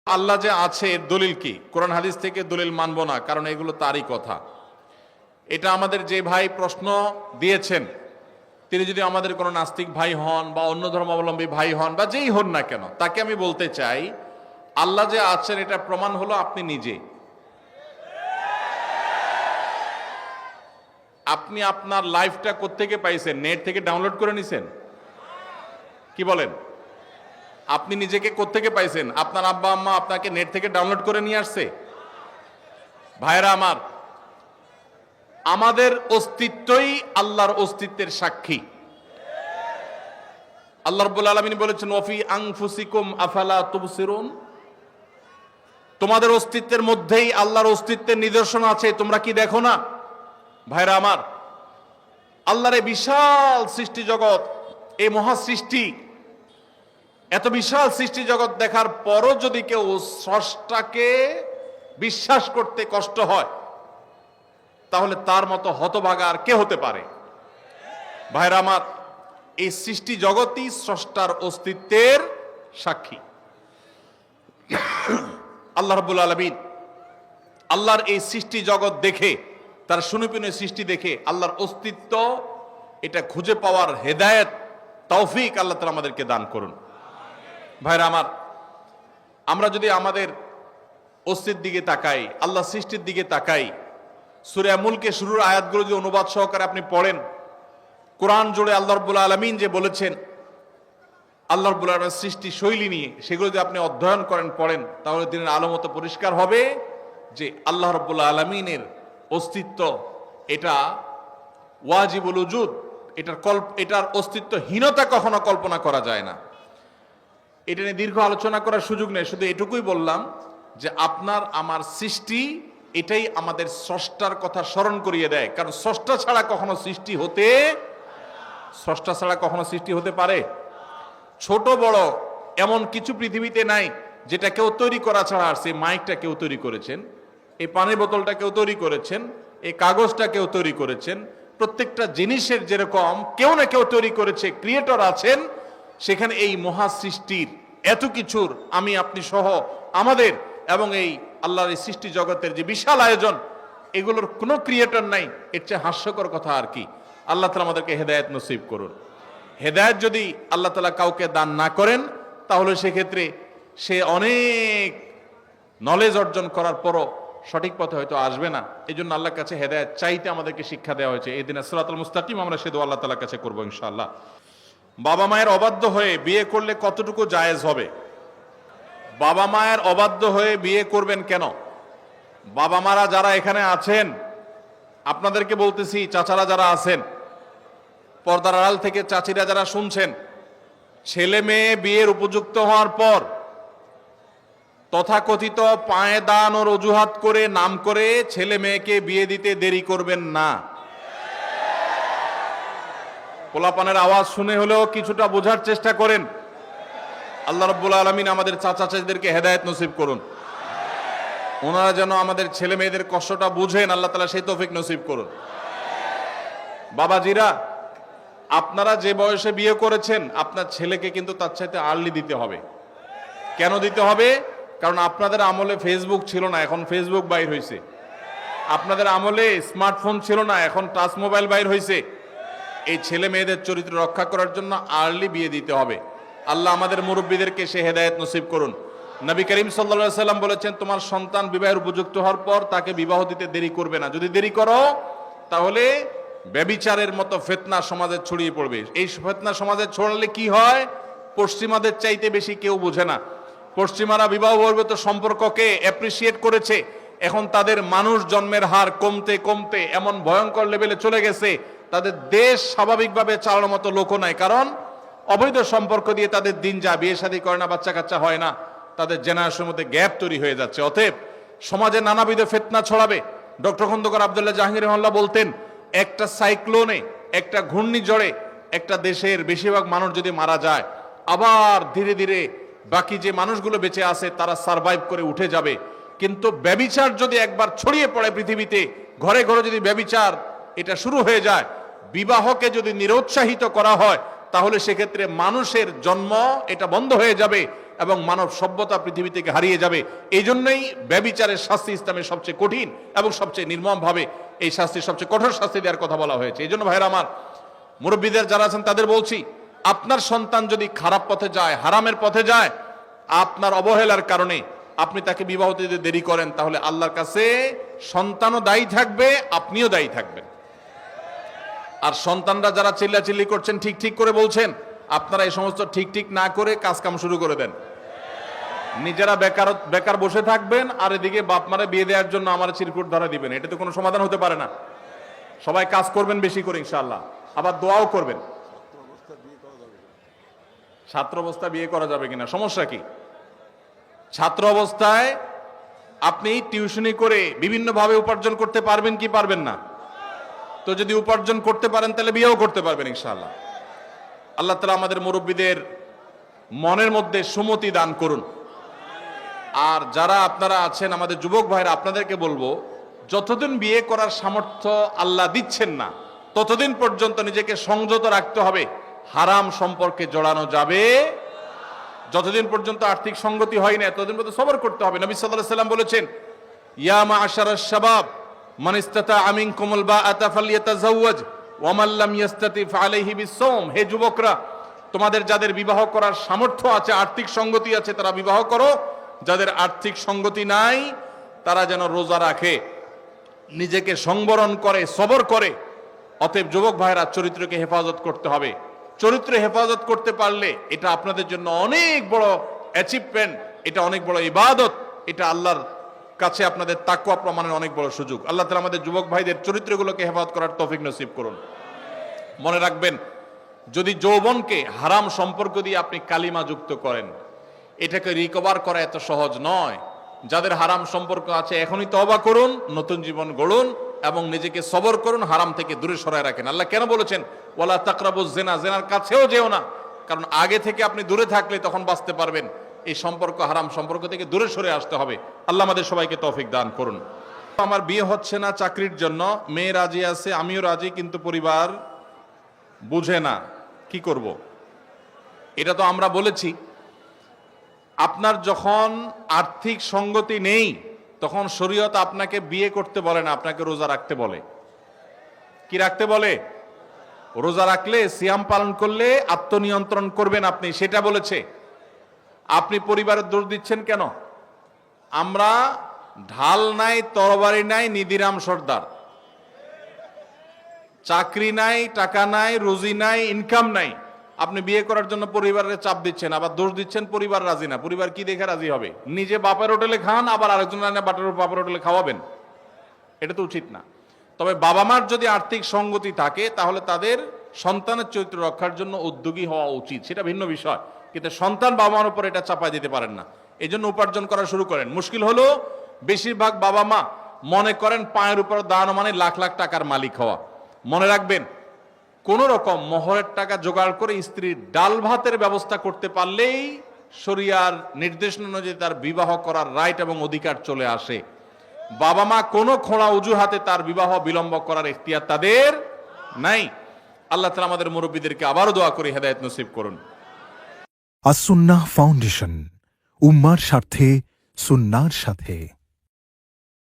আল্লাহ যে আছে এর দলিল কি? কোরআন হাদিস থেকে দলিল মানব না, কারণ এগুলো তারই কথা। এটা আমাদের যে ভাই প্রশ্ন দিয়েছেন, তিনি যদি আমাদের কোনো নাস্তিক ভাই হন বা অন্য ধর্মাবলম্বী ভাই হন বা যেই হন না কেন, তাকে আমি বলতে চাই, আল্লাহ যে আছেন এটা প্রমাণ হলো আপনি নিজে। আপনি আপনার লাইফটা কোত্থেকে পাইছেন? নেট থেকে ডাউনলোড করে নিছেন? কি বলেন? আপনি নিজেকে কোত্থেকে পাইছেন? আপনার আব্বা আম্মা আপনাকে নেট থেকে ডাউনলোড করে নিয়ে আসছে? ভাইরা আমার, আমাদের অস্তিত্বই আল্লাহর অস্তিত্বের সাক্ষী। আল্লাহ রাব্বুল আলামিন বলেছেন, ওয়াফি আনফুসিকুম আফালা তুবসিরুন, তোমাদের অস্তিত্বের মধ্যেই আল্লাহর অস্তিত্বের নিদর্শন আছে, তোমরা কি দেখো না? ভাইরা আমার, আল্লাহর এই বিশাল সৃষ্টি জগৎ, এই মহা সৃষ্টি, এত বিশাল সৃষ্টি জগৎ দেখার পরও যদি কেউ স্রষ্টাকে বিশ্বাস করতে কষ্ট হয়, তাহলে তার মতো হতভাগা আর কে হতে পারে? ভাইরা আমার, এই সৃষ্টি জগৎই স্রষ্টার অস্তিত্বের সাক্ষী। আল্লাহ রাব্বুল আলামিন আল্লাহর এই সৃষ্টি জগৎ দেখে, তার সুনিপুণ সৃষ্টি দেখে আল্লাহর অস্তিত্ব এটা খুঁজে পাওয়ার হেদায়েত, তৌফিক আল্লাহ তাআলা আমাদেরকে দান করুন। ভাইরা আমার, আমরা যদি আমাদের অস্তিত্বের দিকে তাকাই, আল্লাহ সৃষ্টির দিকে তাকাই, সূরা মুলকে শুরুর আয়াতগুলো যদি অনুবাদ সহকারে আপনি পড়েন, কোরআন জুড়ে আল্লাহ রাব্বুল আলামিন যে বলেছেন আল্লাহ রাব্বুল আলামিনের সৃষ্টি শৈলী নিয়ে, সেগুলো যদি আপনি অধ্যয়ন করেন, পড়েন, তাহলে দিনের আলো মতো পরিষ্কার হবে যে আল্লাহ রাব্বুল আলামিনের অস্তিত্ব এটা ওয়াজিবুল উজুদ, এটার অস্তিত্বহীনতা কখনো কল্পনা করা যায় না। এটা নিয়ে দীর্ঘ আলোচনা করার সুযোগ নেই, শুধু এটুকুই বললাম যে আপনার আমার সৃষ্টি এটাই আমাদের স্রষ্টার কথা স্মরণ করিয়ে দেয়। কারণ স্রষ্টা ছাড়া কখনো সৃষ্টি হতে পারে? ছোট বড় এমন কিছু পৃথিবীতে নাই যেটা কেউ তৈরি করা ছাড়া আসছে। মাইকটা কেউ তৈরি করেছেন, এই পানির বোতলটা কেউ তৈরি করেছেন, এই কাগজটা কেউ তৈরি করেছেন। প্রত্যেকটা জিনিসের যেরকম কেউ না কেউ তৈরি করেছে, ক্রিয়েটর আছেন, সেখানে এই মহা সৃষ্টির এত কিছুর আমি আপনি সহ আমাদের এবং এই আল্লাহর এই সৃষ্টি জগতের যে বিশাল আয়োজন, এগুলোর কোনো ক্রিয়েটর নাই। এর চেয়ে হাস্যকর কথা আর কি? আল্লাহ তাআলা আমাদেরকে হেদায়েত নসিব করুন। হেদায়েত যদি আল্লাহ তাআলা কাউকে দান না করেন, তাহলে সেক্ষেত্রে সে অনেক নলেজ অর্জন করার পরও সঠিক পথে হয়তো আসবে না। এই জন্য আল্লাহর কাছে হেদায়েত চাইতে আমাদেরকে শিক্ষা দেওয়া হয়েছে। এই দিনে সিরাতুল মুস্তাকিম আমরা সে দোয়া আল্লাহ তাআলার কাছে করবো ইনশাআল্লাহ। বাবা মায়ের অবাধ্য হয়ে বিয়ে করলে কতটুকু জায়েজ হবে? বাবা মায়ের অবাধ্য হয়ে বিয়ে করবেন কেন? বাবা মারা যারা এখানে আছেন, আপনাদেরকে বলতেছি, চাচারা যারা আছেন, পর্দার আড়াল থেকে চাচিরা যারা শুনছেন, ছেলে মেয়ে বিয়ের উপযুক্ত হওয়ার পর তথাকথিত পায়ে দানোর অজুহাত করে নাম করে ছেলে মেয়েকে বিয়ে দিতে দেরি করবেন না। পোলাপানের আওয়াজ শুনে হলেও কিছুটা বোঝার চেষ্টা করেন। আল্লাহ রাব্বুল আলামিন আমাদের চাচা চাচিদেরকে হেদায়েত নসিব করুন। ওনারা যেন আমাদের ছেলে মেয়েদের কষ্টটা বুঝেন, আল্লাহ তাআলা সেই তৌফিক নসিব করুন। বাবাজিরা, আপনারা যে বয়সে বিয়ে করেছেন, আপনার ছেলেকে কিন্তু তার চাইতে আর্লি দিতে হবে। কেন দিতে হবে? কারণ আপনাদের আমলে ফেসবুক ছিল না, এখন ফেসবুক বাইর হয়েছে। আপনাদের আমলে স্মার্টফোন ছিল না, এখন টাচ মোবাইল বাইর হয়েছে। এই ছেলে মেয়েদের চরিত্র রক্ষা করার জন্য আর্লি বিয়ে দিতে হবে। আল্লাহ আমাদের মুরব্বীদেরকে সে হেদায়েত নসিব করুন। নবী করিম সাল্লাল্লাহু আলাইহি সাল্লাম বলেছেন, তোমার সন্তান বিবাহের উপযুক্ত হওয়ার পর তাকে বিবাহ দিতে দেরি করবে না। যদি দেরি করো, তাহলে ব্যভিচারের মতো ফিতনা সমাজে ছড়িয়ে পড়বে। এই ফিতনা সমাজে ছড়ালে কি হয়? পশ্চিমাদের চাইতে বেশি কেউ বোঝে না। পশ্চিমারা বিবাহ বহির্ভূত সম্পর্ককে অ্যাপ্রিসিয়েট করেছে। এখন তাদের মানুষ জন্মের হার কমতে কমতে এমন ভয়ঙ্কর লেভেলে চলে গেছে, তাদের দেশ স্বাভাবিকভাবে চালানোর মতো লোকও নাই। কারণ অবৈধ সম্পর্ক দিয়ে তাদের দিন যায়, বিয়ে শাদী করে না, বাচ্চা কাচ্চা হয় না, তাদের জেনারেশনের মধ্যে গ্যাপ তৈরি হয়ে যাচ্ছে। অতএব সমাজে নানাবিধ ফিতনা ছড়াবে। ডক্টর খন্দকার আব্দুল্লাহ জাহাঙ্গীর রহমাতুল্লাহ বলতেন, একটা সাইক্লোনে, একটা ঘূর্ণিঝড়ে একটা দেশের বেশিরভাগ মানুষ যদি মারা যায়, আবার ধীরে ধীরে বাকি যে মানুষগুলো বেঁচে আছে তারা সারভাইভ করে উঠে যাবে। কিন্তু ব্যভিচার যদি একবার ছড়িয়ে পড়ে পৃথিবীতে, ঘরে ঘরে যদি ব্যভিচার এটা শুরু হয়ে যায়, বিবাহকে যদি নিরুৎসাহিত করা হয়, তাহলে সেক্ষেত্রে মানুষের জন্ম এটা বন্ধ হয়ে যাবে। এবং মানব সভ্যতা পৃথিবী থেকে হারিয়ে যাবে। এই জন্যই ব্যভিচারের শাস্তি ইসলামের সবচেয়ে কঠিন এবং সবচেয়ে নির্মমভাবে এই শাস্তির সবচেয়ে কঠোর শাস্তি দেওয়ার কথা বলা হয়েছে। এই জন্য ভাইরা আমার, মুরব্বীদের যারা আছেন তাদের বলছি, আপনার সন্তান যদি খারাপ পথে যায়, হারামের পথে যায়, আপনার অবহেলার কারণে আপনি তাকে বিবাহ দিতে দেরি করেন, তাহলে আল্লাহর কাছে সন্তানও দায়ী থাকবে, আপনিও দায়ী থাকবেন। আর সন্তানরা যারা চিল্লাচিল্লি করছেন, ঠিক ঠিক করে বলছেন, আপনারা এই সমস্ত ঠিক ঠিক না করে কাজ কাম শুরু করে দেন। নিজেরা বেকার বসে থাকবেন, আর এদিকে বাপ মারা বিয়ে দেওয়ার জন্য আমার চিরকুট ধরা দিবেন। এটা তো কোনো সমাধান হতে পারে না। সবাই কাজ করবেন বেশি করে ইনশাআল্লাহ, আবার দোয়াও করবেন। ছাত্র অবস্থায় বিয়ে করা যাবে কিনা, সমস্যা কি? ছাত্র অবস্থায় আপনি টিউশনি করে বিভিন্নভাবে উপার্জন করতে পারবেন কি পারবেন না? তো যদি উপার্জন করতে পারেন তাহলে বিয়েও করতে পারবেন ইনশাআল্লাহ। আল্লাহ তাআলা আমাদের মুরব্বীদের মনের মধ্যে সুমতি দান করুন। আর যারা আপনারা আছেন আমাদের যুবক ভাইরা, আপনাদেরকে বলবো, যতদিন বিয়ে করার সামর্থ্য আল্লাহ দিচ্ছেন না, ততদিন পর্যন্ত নিজেকে সংযত রাখতে হবে। হারাম সম্পর্কে জড়ানো যাবে যতদিন পর্যন্ত আর্থিক সঙ্গতি হয় না, ততদিন পর্যন্ত সবর করতে হবে। নবী সাল্লাল্লাহু আলাইহি ওয়াসাল্লাম বলেছেন, ইয়া মা'আশারাশ শাবাব মান ইসতাতা মিনকুমুল বাআতা ফালইয়াতাযাওয়াজ ওয়া মান লাম ইসতাতি ফাআলাইহি বিস-সাওম। হে যুবকরা, তোমাদের যাদের বিবাহ করার সামর্থ্য আছে, আর্থিক সঙ্গতি আছে, তারা বিবাহ করো। যাদের আর্থিক সঙ্গতি নাই তারা যেন রোজা রাখে, নিজেকে সংবরণ করে, সবর করে। অতএব যুবক ভাইরা, চরিত্রকে হেফাজত করতে হবে। চরিত্র হেফাজত করতে পারলে এটা আপনাদের জন্য অনেক বড় অ্যাচিভমেন্ট, এটা অনেক বড় ইবাদত, এটা আল্লাহর কাছে আপনাদের তাকওয়া প্রমাণের অনেক বড় সুযোগ। আল্লাহ তাআলা আমাদের যুবক ভাইদের চরিত্রগুলোকে হেফাজত করার তৌফিক নসিব করুন। মনে রাখবেন, যদি যৌবনকে হারাম সম্পর্ক দিয়ে আপনি কালিমা যুক্ত করেন, এটাকে রিকভার করা এত সহজ নয়। যাদের হারাম সম্পর্ক আছে এখনই তওবা করুন, নতুন জীবন গড়ুন এবং নিজেকে সবর করুন, হারাম থেকে দূরে সরায় রাখেন। আল্লাহ কেন বলেছেন ওয়ালা তাকরাবুজ জিনা, জিনার কাছেও যেও না? কারণ আগে থেকে আপনি দূরে থাকলে তখন বাঁচতে পারবেন। এই সম্পর্ক, হারাম সম্পর্ক থেকে দূরে সরে আসতে হবে। আল্লাহ আমাদের সবাইকে তৌফিক দান করুন। আমার বিয়ে হচ্ছে না চাকরির জন্য, মেয়ে রাজি আছে, আমিও রাজি, কিন্তু পরিবার বুঝে না, কি করব? এটা তো আমরা বলেছি, আপনার যখন আর্থিক সঙ্গতি নেই তখন শরীয়ত আপনাকে বিয়ে করতে বলে না, আপনাকে রোজা রাখতে বলে। কি রাখতে বলে? রোজা রাখলে, সিয়াম পালন করলে আত্মনিয়ন্ত্রণ করবেন আপনি, সেটা বলেছে। আপনি পরিবারের দোষ দিচ্ছেন কেন? আমরা ঢাল নাই, তরবারি নাই, নিধিরাম সর্দার। চাকরি নাই, টাকা নাই, রুজি নাই, ইনকাম নাই, আপনি বিয়ে করার জন্য পরিবারের চাপ দিচ্ছেন, আবার দোষ দিচ্ছেন পরিবার রাজি না। পরিবার কি দেখে রাজি হবে? নিজে বাপের হোটেলে খান, আবার আরেকজন বাপের হোটেলে খাওয়াবেন, এটা তো উচিত না। তবে বাবা মার যদি আর্থিক সঙ্গতি থাকে তাহলে তাদের সন্তানের চরিত্র রক্ষার জন্য উদ্যোগী হওয়া উচিত, সেটা ভিন্ন বিষয়। কিন্তু সন্তান বাবা মার উপর এটা চাপাই দিতে পারেন না। এই জন্য উপার্জন করা শুরু করেন। মুশকিল হলো বেশিরভাগ বাবা মা মনে করেন পায়ের উপর দাঁড়ানো মানে লাখ লাখ টাকার মালিক হওয়া। মনে রাখবেন, কোন রকম মোহরের টাকা জোগাড় করে স্ত্রীর ডাল ভাতের ব্যবস্থা করতে পারলেই শরিয়ার নির্দেশনা অনুযায়ী তার বিবাহ করার রাইট এবং অধিকার চলে আসে। বাবা মা কোনো খোঁড়া অজুহাতে তার বিবাহ বিলম্ব করার ইখতিয়ার তাদের নাই। আল্লাহ তাআলা আমাদের মুরব্বীদেরকে আবারও দোয়া করে হেদায়েত নসিব করুন। আস-সুন্নাহ ফাউন্ডেশন, উম্মার স্বার্থে সুন্নাহর সাথে।